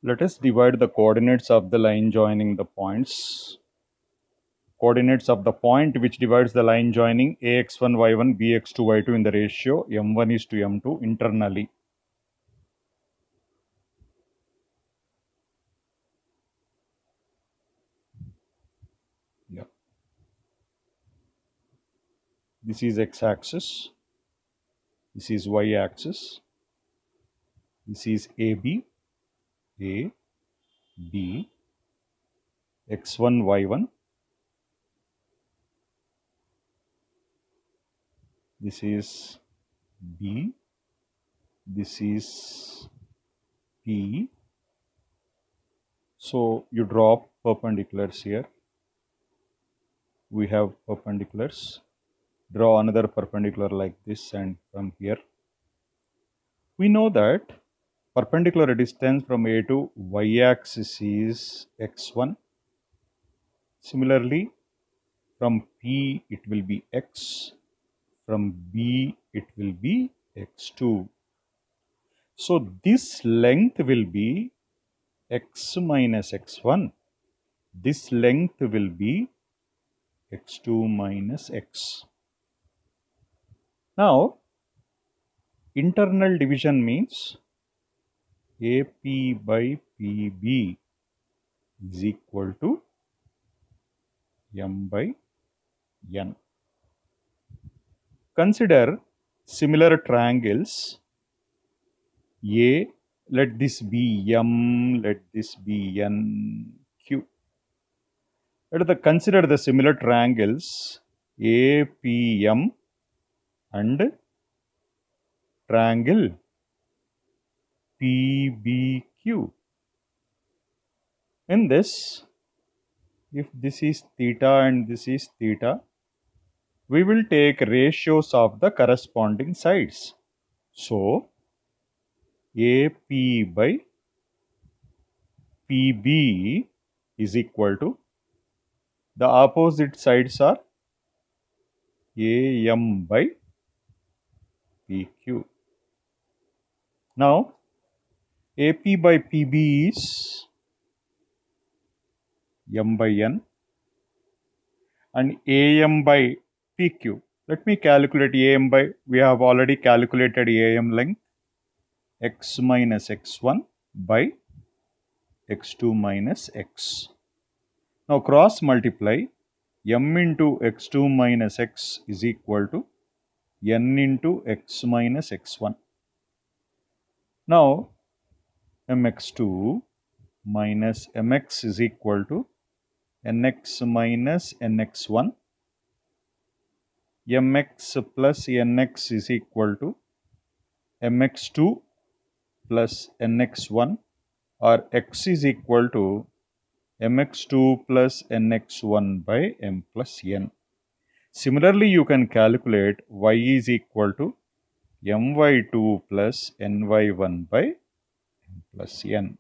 Let us divide the coordinates of the line joining the points. Coordinates of the point which divides the line joining ax1, y1, bx2, y2 in the ratio m1 is to m2 internally. Yeah. This is x-axis. This is y-axis. This is AB, A, B, x1, y1. This is B. This is P. So you drop perpendiculars here. We have perpendiculars. Draw another perpendicular like this, and from here we know that perpendicular distance from A to y-axis is x1. Similarly, from P it will be x, from B it will be x2. So this length will be x minus x1. This length will be x2 minus x. Now, internal division means AP by PB is equal to M by N. Consider similar triangles. A, let this be M, let this be N, Q. Let us consider the similar triangles APM and triangle PBQ. In this, if this is theta and this is theta, we will take ratios of the corresponding sides. So, AP by PB is equal to, the opposite sides are AM by PQ. Now, AP by PB is M by N and AM by PQ. Let me calculate AM by, we have already calculated AM length, x minus x1 by x2 minus x. Now cross multiply, m into x2 minus x is equal to n into x minus x1. Now mx2 minus mx is equal to nx minus nx1. Mx plus nx is equal to mx2 plus nx1, or x is equal to mx2 plus nx1 by m plus n. Similarly, you can calculate y is equal to my2 plus ny1 by m plus n.